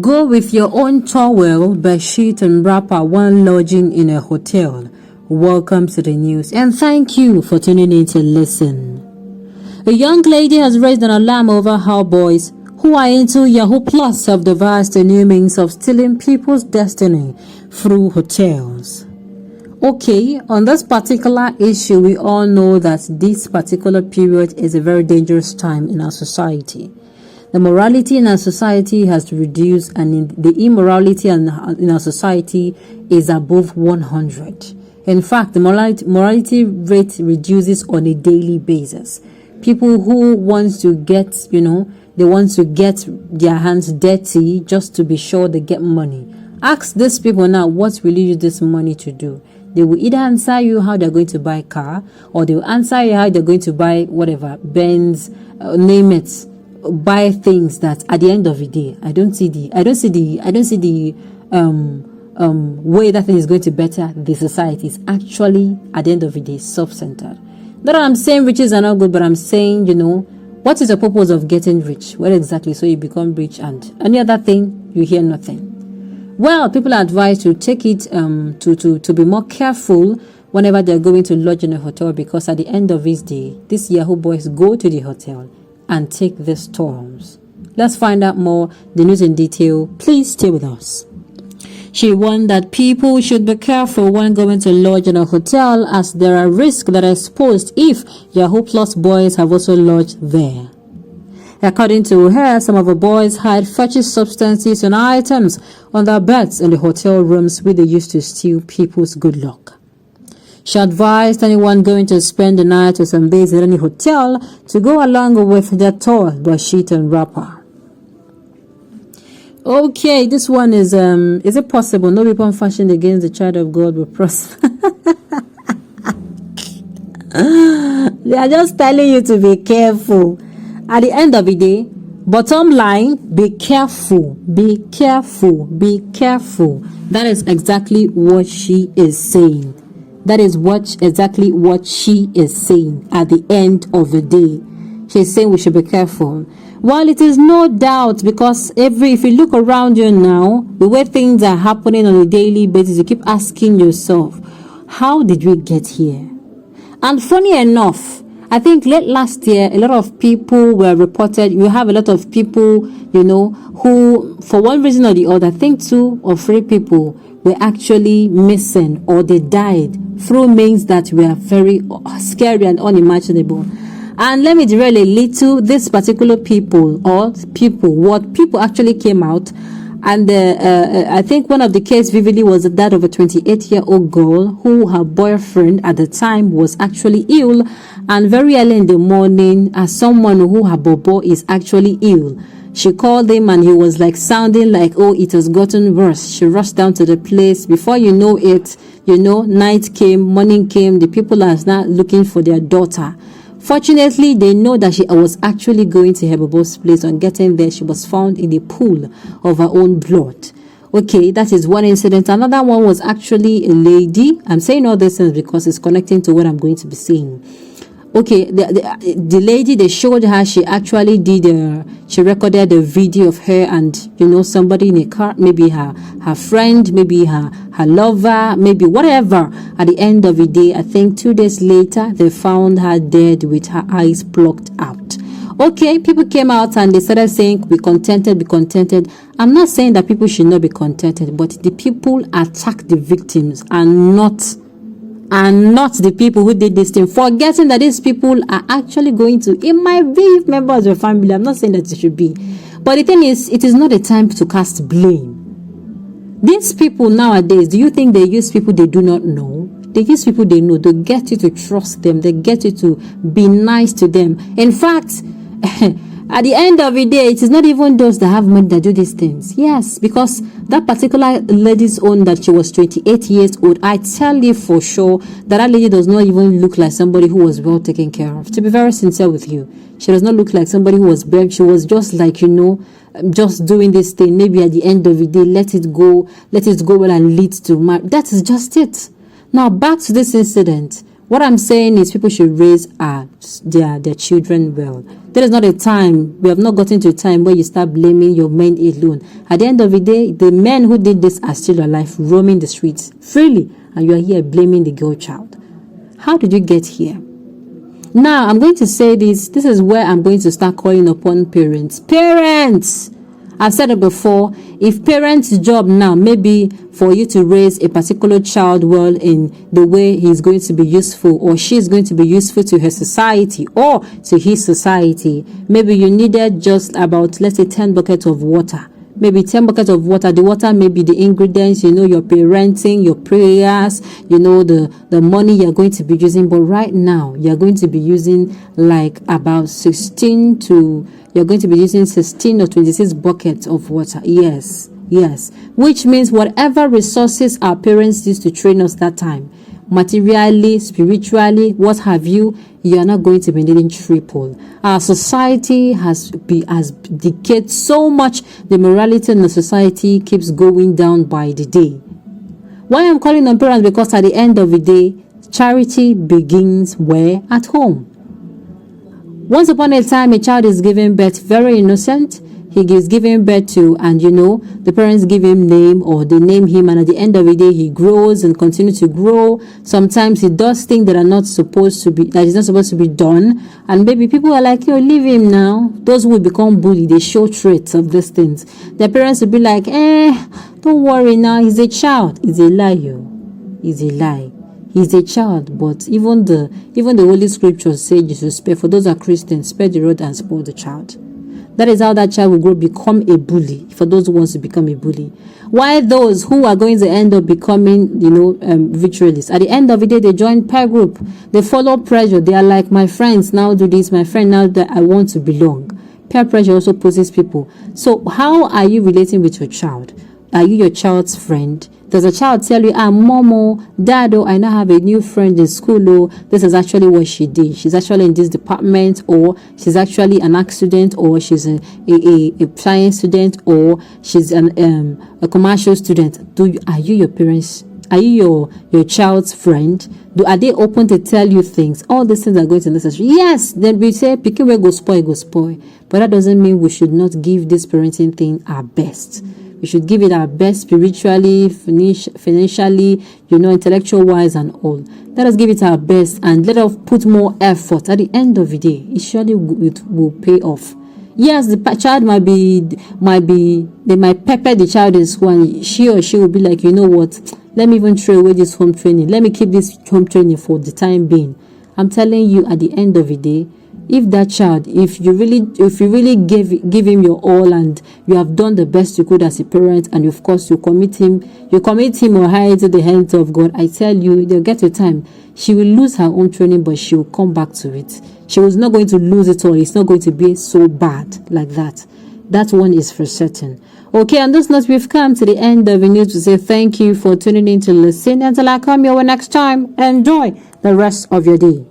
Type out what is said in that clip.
Go with your own towel, bedsheet and wrapper when lodging in a hotel. Welcome to the news and thank you for tuning in to listen. A young lady has raised an alarm over how boys who are into Yahoo Plus have devised a new means of stealing people's destiny through hotels. Okay, on this particular issue, we all know that this particular period is a very dangerous time in our society. The morality in our society has reduced, and the immorality in our society is above 100. In fact, the morality rate reduces on a daily basis. People who want to get, they want to get their hands dirty just to be sure they get money. Ask these people now, what will you use this money to do? They will either answer you how they're going to buy a car, or they will answer you how they're going to buy whatever, Benz, name it. Buy things that at the end of the day, I don't see the way that thing is going to better the society. Is actually at the end of the day self-centered. Not that I'm saying riches are not good, but I'm saying, what is the purpose of getting rich? Well, exactly, so you become rich, and any other thing you hear nothing. Well, people are advised to take it to be more careful whenever they're going to lodge in a hotel, because at the end of this day, these Yahoo boys go to the hotel and take the storms. Let's find out more, the news in detail. Please stay with us. She warned that people should be careful when going to lodge in a hotel, as there are risks that are exposed if Yahoo Plus boys have also lodged there. According to her, some of the boys hide fetid substances and items on their beds in the hotel rooms where they used to steal people's good luck. She advised anyone going to spend the night or some days at any hotel to go along with their towel, bedsheet and wrapper. Okay, this one is it possible no weapon fashioned against the child of God will prosper? They are just telling you to be careful. At the end of the day, bottom line, be careful, be careful, be careful. That is exactly what she is saying. That is exactly what she is saying at the end of the day. She's saying we should be careful. While it is no doubt, because if you look around you now, the way things are happening on a daily basis, you keep asking yourself, how did we get here? And funny enough, I think late last year, a lot of people were reported. You have a lot of people, who, for one reason or the other, I think 2 or 3 people were actually missing, or they died through means that were very scary and unimaginable. And let me derail a little. This particular people actually came out, and I think one of the cases vividly was that of a 28-year-old girl who her boyfriend at the time was actually ill, and very early in the morning, as someone who her bobo is actually ill, she called him and he was like sounding like, oh, it has gotten worse. She rushed down to the place. Before you know it, night came, morning came. The people are now looking for their daughter. Fortunately, they know that she was actually going to her bobo's place. On getting there, she was found in a pool of her own blood. Okay, that is one incident. Another one was actually a lady. I'm saying all this things because it's connecting to what I'm going to be saying. Okay, the lady, they showed her, she actually she recorded a video of her and, somebody in a car, maybe her friend, maybe her lover, maybe whatever. At the end of the day, I think 2 days later, they found her dead with her eyes plucked out. Okay, people came out and they started saying, be contented, be contented. I'm not saying that people should not be contented, but the people attack the victims and not the people who did this thing, forgetting that these people are actually going to, it might be members of your family. I'm not saying that it should be, but the thing is, it is not a time to cast blame. These people nowadays, do you think they use people they do not know? They use people they know. They get you to trust them. They get you to be nice to them. In fact, at the end of the day, it is not even those that have money that do these things. Yes, because that particular lady's own, that she was 28 years old, I tell you for sure that lady does not even look like somebody who was well taken care of. To be very sincere with you, she does not look like somebody who was brave. She was just like, just doing this thing. Maybe at the end of the day, let it go well and lead to marriage. That is just it. Now back to this incident. What I'm saying is people should raise their children well. There is not a time, we have not gotten to a time where you start blaming your men alone. At the end of the day, the men who did this are still alive, roaming the streets freely, and you are here blaming the girl child. How did you get here? Now, I'm going to say this. This is where I'm going to start calling upon parents. Parents! I've said it before. If parents' job now maybe for you to raise a particular child well in the way he's going to be useful or she's going to be useful to her society or to his society, maybe you needed just about, let's say, 10 buckets of water. Maybe 10 buckets of water. The water may be the ingredients, your parenting, your prayers, the money you're going to be using. But right now, you're going to be using like about 16 or 26 buckets of water. Yes. Which means whatever resources our parents used to train us that time, materially, spiritually, what have you, you are not going to be needing triple. Our society has decayed so much. The morality in the society keeps going down by the day. Why I'm calling on parents? Because at the end of the day, charity begins where? At home. Once upon a time, a child is giving birth, very innocent. He is giving birth to, and the parents give him name or they name him, and at the end of the day, he grows and continues to grow. Sometimes he does things that is not supposed to be done, and maybe people are like, leave him now. Those who will become bullied, they show traits of these things. Their parents will be like, don't worry now, he's a child. It's a lie, It's a lie. He's a child, but even the Holy Scriptures say you should spare. For those who are Christians, spare the rod and spoil the child. That is how that child will grow, become a bully. For those who wants to become a bully, why those who are going to end up becoming, victorialists, at the end of the day, they join peer group. They follow pressure. They are like, my friends now do this. My friend now that I want to belong. Peer pressure also poses people. So how are you relating with your child? Are you your child's friend? Does a child tell you, Momo, Dado, I now have a new friend in school, this is actually what she did. She's actually in this department, or she's actually an accident, or she's a science student, or she's a commercial student. Are you your parents? Are you your child's friend? Are they open to tell you things? All these things are going to necessary. Yes, then we say, picking where go spoil. But that doesn't mean we should not give this parenting thing our best. We should give it our best spiritually, financially, intellectual wise and all. Let us give it our best and let us put more effort. At the end of the day, it will pay off. Yes, the child they might pepper the child in school, and she or she will be like, what? Let me even throw away this home training. Let me keep this home training for the time being. I'm telling you, at the end of the day, if that child, if you really give him your all and you have done the best you could as a parent, and of course you commit him or her into the hands of God, I tell you, there'll get a time she will lose her own training, but she will come back to it. She was not going to lose it all. It's not going to be so bad like that. That one is for certain. Okay, on this note, we've come to the end of the news to say thank you for tuning in to listen. Until I come your way next time, enjoy the rest of your day.